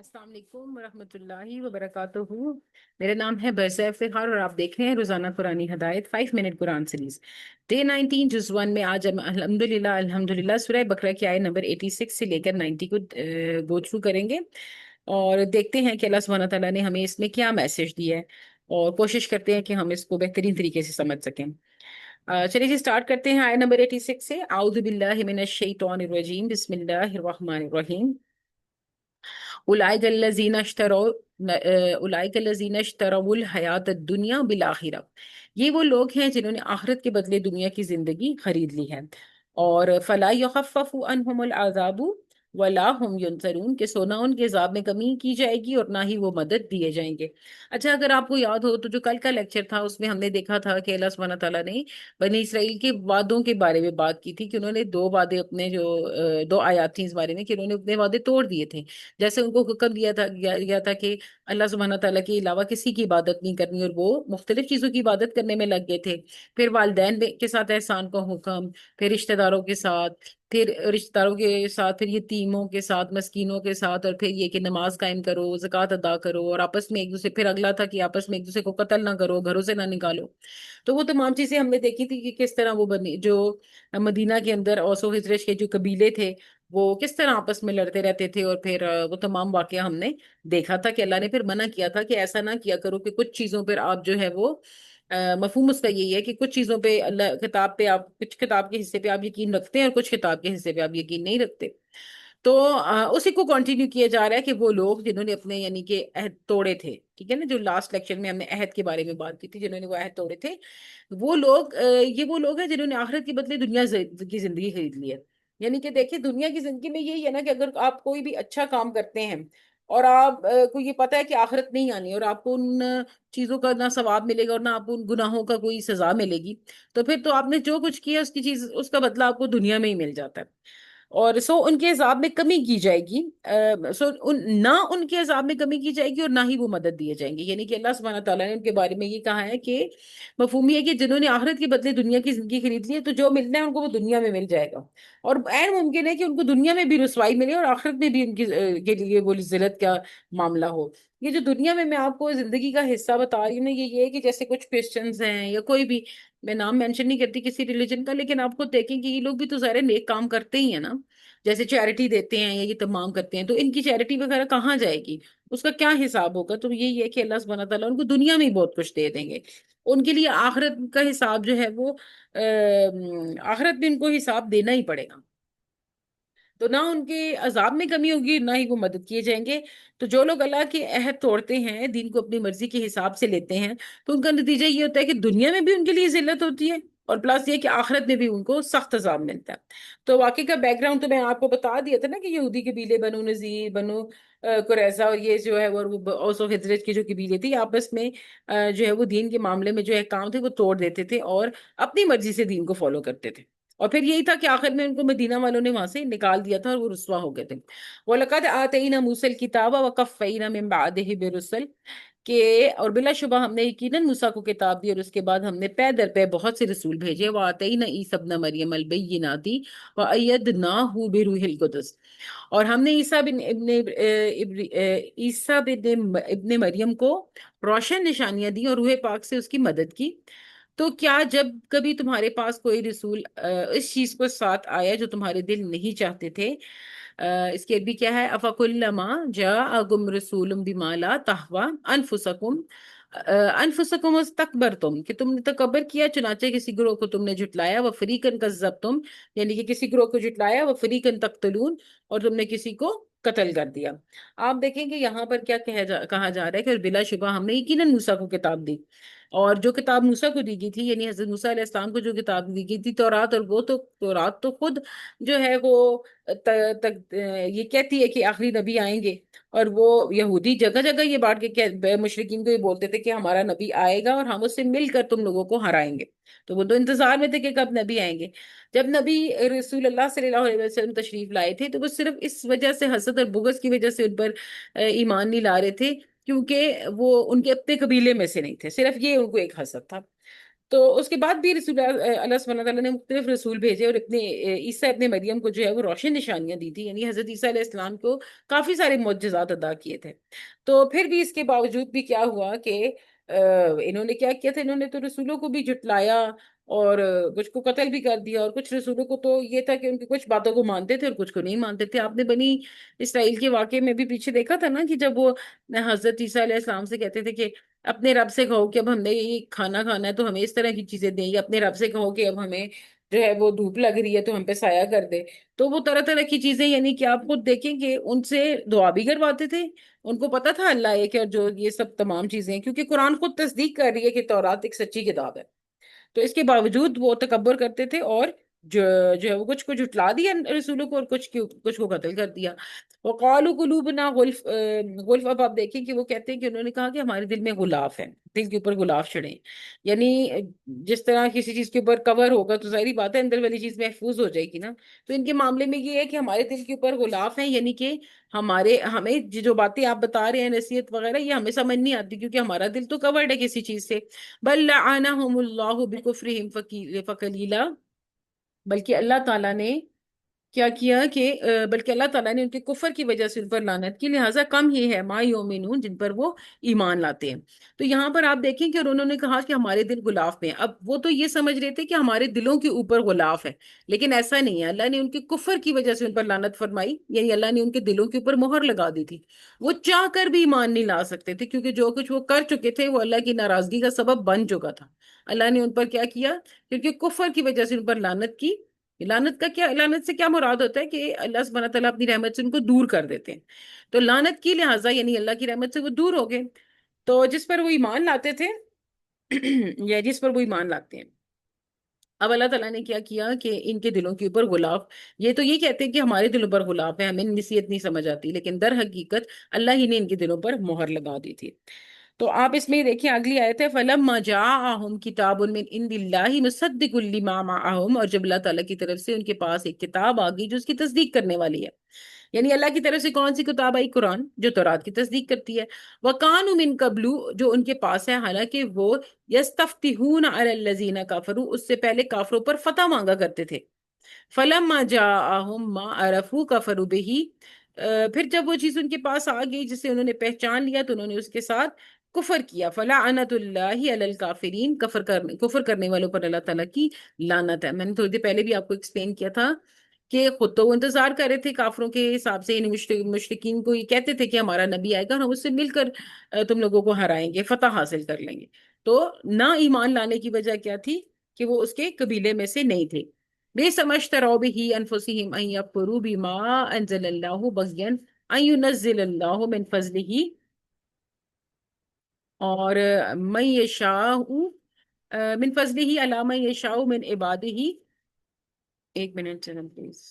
السلام علیکم ورحمۃ اللہ وبرکاتہ. میرا نام ہے برزہ افتخار اور آپ دیکھ رہے ہیں روزانہ قرآنی ہدایت 5 منٹ قرآن سیریز ڈے 19 جز 1 میں. آج ہم الحمدللہ سورہ بقرہ کی آیت نمبر 86 سے لے کر 90 کو گو تھرو کریں گے اور دیکھتے ہیں کہ اللہ سبحانہ تعالیٰ نے ہمیں اس میں کیا میسج دیا ہے اور کوشش کرتے ہیں کہ ہم اس کو بہترین طریقے سے سمجھ سکیں. چلیے جی اسٹارٹ کرتے ہیں آیت نمبر 86 سے. اعوذ باللہ من الشیطان الرجیم بسم اللہ الرحمن الرحیم. اولئک الذین اشتروا اولئک الذین اشتروا الحیات الدنیا بالآخرہ. یہ وہ لوگ ہیں جنہوں نے آخرت کے بدلے دنیا کی زندگی خرید لی ہے. اور فلا یخفف عنہم العذاب ولا هم ینصرون کہ سونا ان کے عذاب میں کمی کی جائے گی اور نہ ہی وہ مدد دیے جائیں گے. اچھا اگر آپ کو یاد ہو تو جو کل کا لیکچر تھا اس میں ہم نے دیکھا تھا کہ اللہ سبحانہ تعالیٰ نے بنی اسرائیل کے وعدوں کے بارے میں بات کی تھی کہ انہوں نے دو وعدے اپنے جو دو آیات تھیں اس بارے میں کہ انہوں نے اپنے وعدے توڑ دیے تھے. جیسے ان کو حکم دیا تھا کہ اللہ سبحانہ تعالیٰ کے علاوہ کسی کی عبادت نہیں کرنی اور وہ مختلف چیزوں کی عبادت کرنے میں لگ گئے تھے. پھر والدین کے ساتھ احسان کا حکم، پھر رشتہ داروں کے ساتھ، پھر یتیموں کے ساتھ، مسکینوں کے ساتھ، اور پھر یہ کہ نماز قائم کرو، زکوٰۃ ادا کرو اور آپس میں ایک دوسرے، پھر اگلا تھا کہ آپس میں ایک دوسرے کو قتل نہ کرو، گھروں سے نہ نکالو. تو وہ تمام چیزیں ہم نے دیکھی تھی کہ کس طرح وہ بنی جو مدینہ کے اندر اوس و خزرج کے جو قبیلے تھے وہ کس طرح آپس میں لڑتے رہتے تھے. اور پھر وہ تمام واقعہ ہم نے دیکھا تھا کہ اللہ نے پھر منع کیا تھا کہ ایسا نہ کیا کرو کہ کچھ چیزوں پر آپ جو ہے وہ مفہوم اس کا یہی ہے کہ کچھ چیزوں پہ اللہ کتاب پہ آپ، کچھ کتاب کے حصے پہ آپ یقین رکھتے ہیں اور کچھ کتاب کے حصے پہ آپ یقین نہیں رکھتے. تو اسی کو کنٹینیو کیا جا رہا ہے کہ وہ لوگ جنہوں نے اپنے یعنی کہ عہد توڑے تھے، ٹھیک ہے نا، جو لاسٹ لیکچر میں ہم نے عہد کے بارے میں بات کی تھی، جنہوں نے وہ عہد توڑے تھے وہ لوگ یہ وہ لوگ ہیں جنہوں نے آخرت کے بدلے دنیا کی زندگی خرید لی ہے. یعنی کہ دیکھیں دنیا کی زندگی میں یہی ہے نا کہ اگر آپ کوئی بھی اچھا کام کرتے ہیں اور آپ کو یہ پتا ہے کہ آخرت نہیں آنی اور آپ کو ان چیزوں کا نہ ثواب ملے گا اور نہ آپ کو ان گناہوں کا کوئی سزا ملے گی، تو پھر تو آپ نے جو کچھ کیا اس کا بدلہ آپ کو دنیا میں ہی مل جاتا ہے. اور ان کے عذاب میں کمی کی جائے گی. نہ ان کے عذاب میں کمی کی جائے گی اور نہ ہی وہ مدد دیے جائیں گے. یعنی کہ اللہ سبحانہ تعالیٰ نے ان کے بارے میں یہ کہا ہے کہ مفہوم یہ ہے کہ جنہوں نے آخرت کے بدلے دنیا کی زندگی خرید لی ہے تو جو ملنا ہے ان کو وہ دنیا میں مل جائے گا. اور عین ممکن ہے کہ ان کو دنیا میں بھی رسوائی ملے اور آخرت میں بھی ان کی کے لیے وہ ذلت کا معاملہ ہو. یہ جو دنیا میں آپ کو زندگی کا حصہ بتا رہی ہوں نا، یہ ہے کہ جیسے کچھ کرسچنز ہیں یا کوئی بھی، میں نام مینشن نہیں کرتی کسی ریلیجن کا، لیکن آپ کو دیکھیں کہ یہ لوگ بھی تو ظاہر نیک کام کرتے ہی ہیں نا. جیسے چیریٹی دیتے ہیں یا یہ تمام کرتے ہیں، تو ان کی چیریٹی وغیرہ کہاں جائے گی، اس کا کیا حساب ہوگا؟ تو یہی ہے کہ اللہ سبحانہ تعالیٰ ان کو دنیا میں ہی بہت کچھ دے دیں گے. ان کے لیے آخرت کا حساب جو ہے وہ آخرت میں ان کو حساب دینا ہی پڑے گا. تو نہ ان کے عذاب میں کمی ہوگی نہ ہی وہ مدد کیے جائیں گے. تو جو لوگ اللہ کے عہد توڑتے ہیں، دین کو اپنی مرضی کے حساب سے لیتے ہیں، تو ان کا نتیجہ یہ ہوتا ہے کہ دنیا میں بھی ان کے لیے ذلت ہوتی ہے اور پلس یہ کہ آخرت میں بھی ان کو سخت عذاب ملتا ہے. تو واقعی کا بیک گراؤنڈ تو میں آپ کو بتا دیا تھا نا کہ یہودی قبیلے بنو نذیر، بنو قریظہ اور یہ جو ہے وہ اوس و خزرج کے جو قبیلے تھے آپس میں جو ہے وہ دین کے معاملے میں جو احکام تھے وہ توڑ دیتے تھے اور اپنی مرضی سے دین کو فالو کرتے تھے. اور پھر یہی تھا کہ آخر میں ان کو مدینہ والوں نے وہاں سے نکال دیا تھا اور وہ رسوا ہو گئے تھے. وَلَقَدْ آتَيْنَا مُوسَى الْكِتَابَ وَقَفَّيْنَا مِن بَعْدِهِ بِالرُّسُلِ کہ اور بلا شبہ ہم نے یقیناً موسیٰ کو کتاب دی اور اس کے بعد ہم نے پے در پے بہت سے رسول بھیجے. وَآتَيْنَا عِيسَى ابْنَ مَرْيَمَ الْبَيِّنَاتِ وَأَيَّدْنَاهُ بِرُوحِ الْقُدُسِ. اور ہم نے عیسیٰ ابن مریم کو روشن نشانیاں دی اور روح پاک سے اس کی مدد کی. تو کیا جب کبھی تمہارے پاس کوئی رسول اس چیز کو ساتھ آیا جو تمہارے دل نہیں چاہتے تھے، اس کے بھی کیا ہے، أَفَكُلَّمَا جَاءَكُمْ رَسُولٌ بِمَا لَا تَهْوَىٰ أَنفُسُكُمْ اسْتَكْبَرْتُمْ کہ تم نے تکبر کیا، چنانچہ کسی گروہ کو تم نے جھٹلایا. وَفَرِيقًا كَذَّبْتُمْ یعنی کہ کسی گروہ کو جھٹلایا. وَفَرِيقًا تَقْتُلُونَ اور تم نے کسی کو قتل کر دیا. آپ دیکھیں کہ یہاں پر کیا کہا جا رہا ہے کہ بلا شبہ ہم نے یقیناً موسیٰ کو کتاب دی. اور جو کتاب موسیٰ کو دی گئی تھی، یعنی حضرت موسیٰ علیہ السلام کو جو کتاب دی گئی تھی تورات، اور وہ تو تورات تو خود جو ہے وہ یہ کہتی ہے کہ آخری نبی آئیں گے. اور وہ یہودی جگہ جگہ یہ بات کے مشرکین کو یہ بولتے تھے کہ ہمارا نبی آئے گا اور ہم اس سے مل کر تم لوگوں کو ہرائیں گے. تو وہ تو انتظار میں تھے کہ کب نبی آئیں گے. جب نبی رسول اللہ صلی اللہ علیہ وسلم تشریف لائے تھے تو وہ صرف اس وجہ سے، حسد اور بغض کی وجہ سے ان پر ایمان نہیں لا رہے تھے کیونکہ وہ ان کے اپنے قبیلے میں سے نہیں تھے. صرف یہ ان کو ایک حسد تھا. تو اس کے بعد بھی رسول اللہ سبحانہ تعالیٰ نے مختلف رسول بھیجے اور اپنے عیسیٰ ابن مریم کو جو ہے وہ روشن نشانیاں دی تھی، یعنی حضرت عیسیٰ علیہ السلام کو کافی سارے معجزات ادا کیے تھے۔ تو پھر بھی اس کے باوجود بھی کیا ہوا کہ انہوں نے کیا کیا تھا، انہوں نے تو رسولوں کو بھی جھٹلایا اور کچھ کو قتل بھی کر دیا، اور کچھ رسولوں کو تو یہ تھا کہ ان کی کچھ باتوں کو مانتے تھے اور کچھ کو نہیں مانتے تھے۔ آپ نے بنی اسرائیل کے واقعے میں بھی پیچھے دیکھا تھا نا کہ جب وہ حضرت عیسیٰ علیہ السلام سے کہتے تھے کہ اپنے رب سے کہو کہ اب ہم نے یہ کھانا کھانا ہے تو ہمیں اس طرح کی چیزیں دیں، یا اپنے رب سے کہو کہ اب ہمیں جو ہے وہ دھوپ لگ رہی ہے تو ہم پہ سایہ کر دے۔ تو وہ طرح طرح کی چیزیں، یعنی کہ آپ خود دیکھیں کہ ان سے دعا بھی کرواتے تھے، ان کو پتا تھا اللہ ایک ہے، اور جو یہ سب تمام چیزیں، کیونکہ قرآن خود تصدیق کر رہی ہے کہ تورات ایک سچی کتاب ہے، تو اس کے باوجود وہ تکبر کرتے تھے اور جو جو ہے وہ کچھ کو جھٹلا دیا رسولوں کو اور کچھ کو قتل کر دیا۔ وقالوا قلوبنا غلف، غلف، اب آپ دیکھیں کہ وہ کہتے ہیں کہ انہوں نے کہا کہ ہمارے دل میں غلاف ہے، دل کے اوپر غلاف چڑھے، یعنی جس طرح کسی چیز کے اوپر کور ہوگا تو ظاہری بات ہے اندر والی چیز محفوظ ہو جائے گی نا، تو ان کے معاملے میں یہ ہے کہ ہمارے دل کے اوپر غلاف ہیں، یعنی کہ ہمیں جو باتیں آپ بتا رہے ہیں نصیحت وغیرہ یہ ہمیں سمجھ نہیں آتی، کیونکہ ہمارا دل تو کورڈ ہے کسی چیز سے۔ بل لعنہم اللہ بکفرہم فقلیلا، بلکہ اللہ تعالیٰ نے کیا کیا کہ بلکہ اللہ تعالیٰ نے ان کے کفر کی وجہ سے ان پر لعنت کی، لہٰذا کم ہی ہے ما یؤمنون جن پر وہ ایمان لاتے ہیں۔ تو یہاں پر آپ دیکھیں کہ انہوں نے کہا کہ ہمارے دل غلاف میں ہیں، اب وہ تو یہ سمجھ رہے تھے کہ ہمارے دلوں کے اوپر غلاف ہے، لیکن ایسا نہیں ہے، اللہ نے ان کے کفر کی وجہ سے ان پر لعنت فرمائی، یعنی اللہ نے ان کے دلوں کے اوپر مہر لگا دی تھی، وہ چاہ کر بھی ایمان نہیں لا سکتے تھے، کیونکہ جو کچھ وہ کر چکے تھے وہ اللہ کی ناراضگی کا سبب بن چکا تھا۔ اللہ نے ان پر کیا کیا، کیونکہ کفر کی وجہ سے ان پر لعنت کی۔ لعنت کا کیا، لعنت سے کیا مراد ہوتا ہے کہ اللہ سبحانہ تعالیٰ اپنی رحمت سے ان کو دور کر دیتے ہیں، تو لعنت کی لہٰذا یعنی اللہ کی رحمت سے وہ دور ہو گئے، تو جس پر وہ ایمان لاتے تھے یا جس پر وہ ایمان لاتے ہیں، اب اللہ تعالیٰ نے کیا کیا کہ ان کے دلوں کے اوپر غلاف، یہ تو یہ کہتے ہیں کہ ہمارے دلوں پر غلاف ہے، ہمیں نصیحت نہیں سمجھ آتی، لیکن در حقیقت اللہ ہی نے ان کے دلوں پر مہر لگا دی تھی۔ تو آپ اس میں دیکھیں اگلی آیت ہے فَلَمَّا جَاءَهُمْ كِتَابٌ مِّنْ عِندِ اللَّهِ مُصَدِّقٌ لِّمَا مَعَهُمْ، اور جب اللہ تعالیٰ کی طرف سے ان کے پاس ایک کتاب آ گئی جو اس کی تصدیق کرنے والی ہے، یعنی اللہ کی طرف سے کون سی کتاب آئی؟ قرآن، جو تورات کی تصدیق کرتی ہے۔ وَكَانُوا مِن قَبْلُ، جو ان کے پاس ہے، حالانکہ وہ يَسْتَفْتِحُونَ عَلَى الَّذِينَ كَفَرُوا، اس سے پہلے کافروں پر فتح مانگا کرتے تھے۔ فَلَمَّا جَاءَهُم مَّا عَرَفُوا كَفَرُوا بِهِ، پھر جب وہ چیز ان کے پاس آ گئی جسے انہوں نے پہچان لیا تو انہوں نے اس کے ساتھ کفر کیا۔ فَلَعْنَةُ اللَّهِ عَلَى الْكَافِرِينَ، کفر کرنے والوں پر اللہ تعالیٰ کی لعنت ہے۔ میں نے تھوڑی دیر پہلے بھی آپ کو ایکسپلین کیا تھا کہ خود تو وہ انتظار کر رہے تھے کافروں کے حساب سے، یعنی مشرکین کو یہ کہتے تھے کہ ہمارا نبی آئے گا اور ہم اس سے مل کر تم لوگوں کو ہرائیں گے، فتح حاصل کر لیں گے، تو نہ ایمان لانے کی وجہ کیا تھی کہ وہ اس کے قبیلے میں سے نہیں تھے۔ بئس ما اشتروا به انفسهم ان يكفروا بما انزل الله بغيا ان ينزل الله من فضله، اور من یشاء من فضله على من یشاء من عباده، ایک منٹ چلیں پلیز،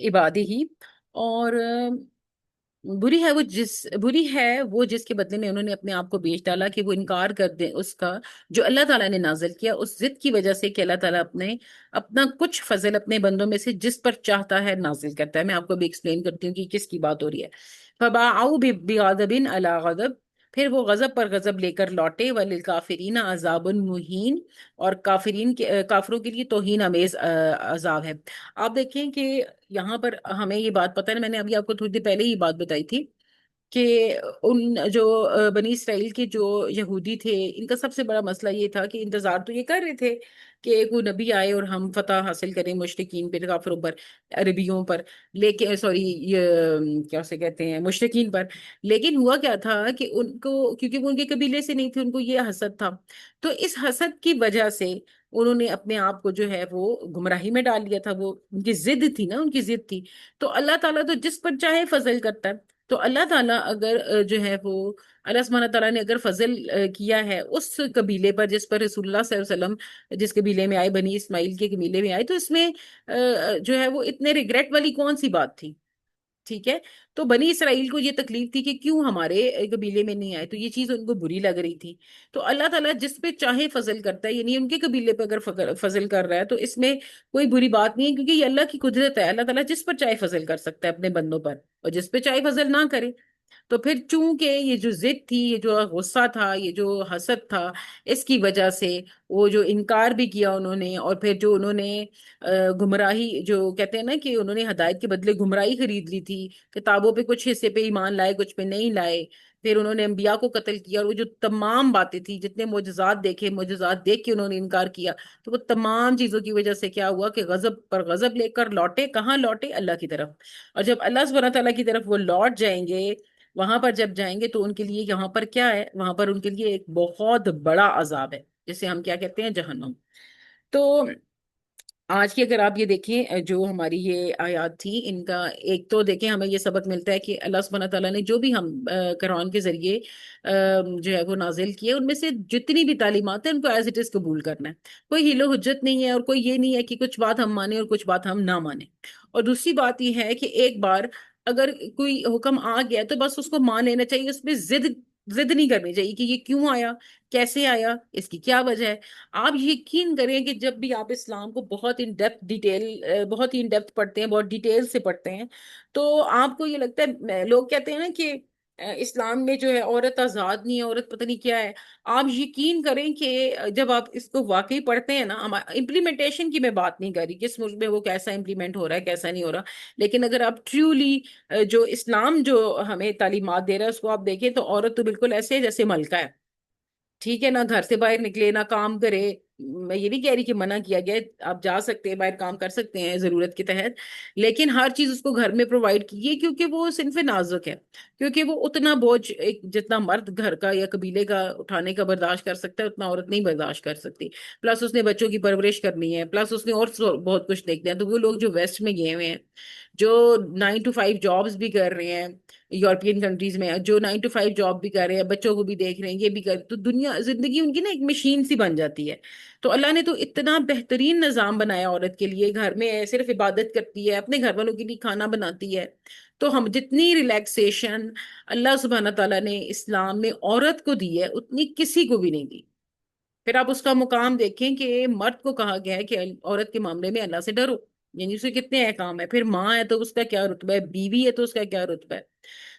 عبادی ہی، اور بری ہے وہ جس کے بدلے میں انہوں نے اپنے آپ کو بیچ ڈالا کہ وہ انکار کر دیں اس کا جو اللہ تعالیٰ نے نازل کیا، اس ضد کی وجہ سے کہ اللہ تعالیٰ اپنا کچھ فضل اپنے بندوں میں سے جس پر چاہتا ہے نازل کرتا ہے۔ میں آپ کو بھی ایکسپلین کرتی ہوں کہ کس کی بات ہو رہی ہے۔ فَبَاءُوا بِغَضَبٍ عَلَىٰ غَضَبٍ، پھر وہ غضب پر غضب لے کر لوٹے، وَلِلْكَافِرِينَ عَذَابٌ مُهِينٌ، اور کافروں کے لیے توہین امیز عذاب ہے۔ آپ دیکھیں کہ یہاں پر ہمیں یہ بات پتہ ہے، میں نے ابھی آپ کو تھوڑی دیر پہلے ہی بات بتائی تھی کہ ان جو بنی اسرائیل کے جو یہودی تھے ان کا سب سے بڑا مسئلہ یہ تھا کہ انتظار تو یہ کر رہے تھے کہ کوئی نبی آئے اور ہم فتح حاصل کریں مشرکین پر، کافروں پر، عربیوں پر، لیکن سوری یہ کیا سے کہتے ہیں مشرکین پر، لیکن ہوا کیا تھا کہ ان کو، کیونکہ وہ ان کے قبیلے سے نہیں تھے، ان کو یہ حسد تھا، تو اس حسد کی وجہ سے انہوں نے اپنے آپ کو جو ہے وہ گمراہی میں ڈال لیا تھا، وہ ان کی ضد تھی نا، ان کی ضد تھی۔ تو اللہ تعالیٰ تو جس پر چاہے فضل کرتا ہے، تو اللہ تعالیٰ اگر جو ہے وہ اللہ سبحانہ تعالیٰ نے اگر فضل کیا ہے اس قبیلے پر جس پر رسول اللہ صلی اللہ علیہ وسلم جس قبیلے میں آئے، بنی اسماعیل کے قبیلے میں آئے، تو اس میں جو ہے وہ اتنے ریگریٹ والی کون سی بات تھی؟ ٹھیک ہے، تو بنی اسرائیل کو یہ تکلیف تھی کہ کیوں ہمارے قبیلے میں نہیں آئے، تو یہ چیز ان کو بری لگ رہی تھی۔ تو اللہ تعالیٰ جس پہ چاہے فضل کرتا ہے، یعنی ان کے قبیلے پہ اگر فضل کر رہا ہے تو اس میں کوئی بری بات نہیں ہے، کیونکہ یہ اللہ کی قدرت ہے، اللہ تعالیٰ جس پر چاہے فضل کر سکتا ہے اپنے بندوں پر، اور جس پہ چاہے فضل نہ کرے۔ تو پھر چونکہ یہ جو ضد تھی، یہ جو غصہ تھا، یہ جو حسد تھا، اس کی وجہ سے وہ جو انکار بھی کیا انہوں نے، اور پھر جو انہوں نے گمراہی، جو کہتے ہیں نا کہ انہوں نے ہدایت کے بدلے گمراہی خرید لی تھی، کتابوں پہ کچھ حصے پہ ایمان لائے، کچھ پہ نہیں لائے، پھر انہوں نے انبیاء کو قتل کیا، اور وہ جو تمام باتیں تھی، جتنے معجزات دیکھے، معجزات دیکھ کے انہوں نے انکار کیا، تو وہ تمام چیزوں کی وجہ سے کیا ہوا کہ غضب پر غضب لے کر لوٹے، کہاں لوٹے؟ اللہ کی طرف۔ اور جب اللہ سبحانہ تعالیٰ کی طرف وہ لوٹ جائیں گے، وہاں پر جب جائیں گے تو ان کے لیے یہاں پر کیا ہے؟ وہاں پر ان کے لیے ایک بہت بڑا عذاب ہے، جسے ہم کیا کہتے ہیں؟ جہنم۔ تو آج کی اگر آپ یہ دیکھیں، جو ہماری یہ آیات تھی، ان کا ایک تو دیکھیں ہمیں یہ سبق ملتا ہے کہ اللہ سبحانہ تعالیٰ نے جو بھی ہم قرآن کے ذریعے جو ہے وہ نازل کیے، ان میں سے جتنی بھی تعلیمات ہیں ان کو ایز اٹ از قبول کرنا ہے۔ کوئی ہیلو حجت نہیں ہے، اور کوئی یہ نہیں ہے کہ کچھ بات ہم مانیں اور کچھ بات ہم نہ مانیں۔ اور دوسری بات یہ ہے کہ ایک بار اگر کوئی حکم آ گیا تو بس اس کو مان لینا چاہیے، اس پہ ضد نہیں کرنی چاہیے کہ یہ کیوں آیا، کیسے آیا، اس کی کیا وجہ ہے۔ آپ یقین کریں کہ جب بھی آپ اسلام کو بہت ان ڈیپتھ بہت ہی ان ڈیپتھ پڑھتے ہیں، بہت ڈیٹیل سے پڑھتے ہیں، تو آپ کو یہ لگتا ہے، لوگ کہتے ہیں نا کہ اسلام میں جو ہے عورت آزاد نہیں ہے، عورت پتہ نہیں کیا ہے۔ آپ یقین کریں کہ جب آپ اس کو واقعی پڑھتے ہیں نا، امپلیمنٹیشن کی میں بات نہیں کر رہی، کس ملک میں وہ کیسا امپلیمنٹ ہو رہا ہے، کیسا نہیں ہو رہا، لیکن اگر آپ ٹریولی جو اسلام جو ہمیں تعلیمات دے رہا ہے اس کو آپ دیکھیں، تو عورت تو بالکل ایسے ہے جیسے ملکہ ہے، ٹھیک ہے، نہ گھر سے باہر نکلے، نہ کام کرے۔ میں یہ نہیں کہہ رہی کہ منع کیا گیا ہے، آپ جا سکتے ہیں، باہر کام کر سکتے ہیں ضرورت کے تحت، لیکن ہر چیز اس کو گھر میں پرووائڈ کیجیے، کیونکہ وہ صنف نازک ہے، کیونکہ وہ اتنا بوجھ جتنا مرد گھر کا یا قبیلے کا اٹھانے کا برداشت کر سکتا ہے، اتنا عورت نہیں برداشت کر سکتی۔ پلس اس نے بچوں کی پرورش کرنی ہے، پلس اس نے اور بہت کچھ دیکھتے ہیں۔ تو وہ لوگ جو ویسٹ میں گئے ہوئے ہیں، جو 9 to 5 جابس بھی کر رہے ہیں، یورپین کنٹریز میں جو 9 to 5 جاب بھی کر رہے ہیں، بچوں کو بھی دیکھ رہے ہیں، یہ بھی کر، تو دنیا زندگی ان کی نا ایک مشین سی بن جاتی ہے۔ تو اللہ نے تو اتنا بہترین نظام بنایا عورت کے لیے، گھر میں صرف عبادت کرتی ہے، اپنے گھر والوں کے لیے کھانا بناتی ہے۔ تو ہم جتنی ریلیکسیشن اللہ سبحانہ تعالیٰ نے اسلام میں عورت کو دی ہے، اتنی کسی کو بھی نہیں دی۔ پھر آپ اس کا مقام دیکھیں کہ مرد کو کہا گیا ہے کہ عورت کے معاملے میں اللہ سے ڈرو، یعنی اسے کتنے احکام ہے، پھر ماں ہے تو اس کا کیا رتبہ ہے، بیوی ہے تو اس کا کیا رتبہ ہے۔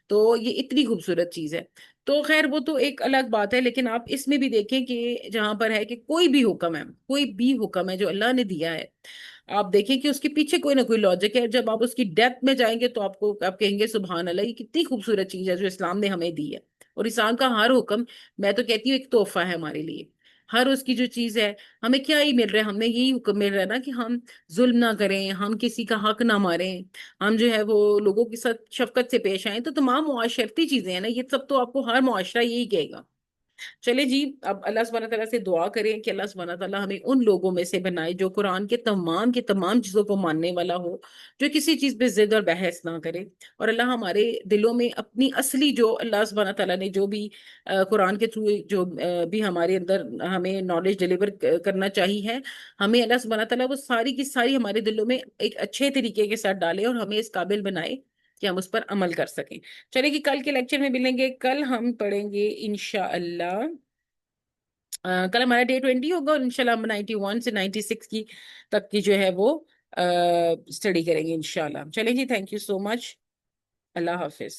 تو یہ اتنی خوبصورت چیز ہے۔ تو خیر وہ تو ایک الگ بات ہے، لیکن آپ اس میں بھی دیکھیں کہ جہاں پر ہے کہ کوئی بھی حکم ہے، کوئی بھی حکم ہے جو اللہ نے دیا ہے، آپ دیکھیں کہ اس کے پیچھے کوئی نہ کوئی لاجک ہے۔ جب آپ اس کی ڈیپتھ میں جائیں گے تو آپ کہیں گے سبحان اللہ، یہ کتنی خوبصورت چیز ہے جو اسلام نے ہمیں دی ہے۔ اور اسلام کا ہر حکم، میں تو کہتی ہوں، ایک تحفہ ہے ہمارے لیے۔ ہر اس کی جو چیز ہے، ہمیں کیا ہی مل رہا ہے؟ ہمیں یہی حکم مل رہا ہے نا کہ ہم ظلم نہ کریں، ہم کسی کا حق نہ ماریں، ہم جو ہے وہ لوگوں کے ساتھ شفقت سے پیش آئیں۔ تو تمام معاشرتی چیزیں ہیں نا، یہ سب تو آپ کو ہر معاشرہ یہی کہے گا۔ چلے جی، اب اللہ سبحانہ تعالیٰ سے دعا کریں کہ اللہ سبحانہ تعالیٰ ہمیں ان لوگوں میں سے بنائے جو قرآن کے تمام چیزوں کو ماننے والا ہو، جو کسی چیز پہ ضد اور بحث نہ کرے، اور اللہ ہمارے دلوں میں اپنی اصلی جو اللہ سبحانہ تعالیٰ نے جو بھی قرآن کے تھرو جو بھی ہمارے اندر ہمیں نالج ڈلیور کرنا چاہیے ہے، ہمیں اللہ سبحانہ تعالیٰ وہ ساری کی ساری ہمارے دلوں میں ایک اچھے طریقے کے ساتھ ڈالے، اور ہمیں اس قابل بنائے کہ ہم اس پر عمل کر سکیں۔ چلے کہ کل کے لیکچر میں ملیں گے، کل ہم پڑھیں گے انشاءاللہ، کل ہمارا Day 20 ہوگا، اور انشاءاللہ ہم 91 سے 96 تک کی جو ہے وہ اسٹڈی کریں گے انشاءاللہ۔ چلیں جی، تھینک یو سو مچ، اللہ حافظ۔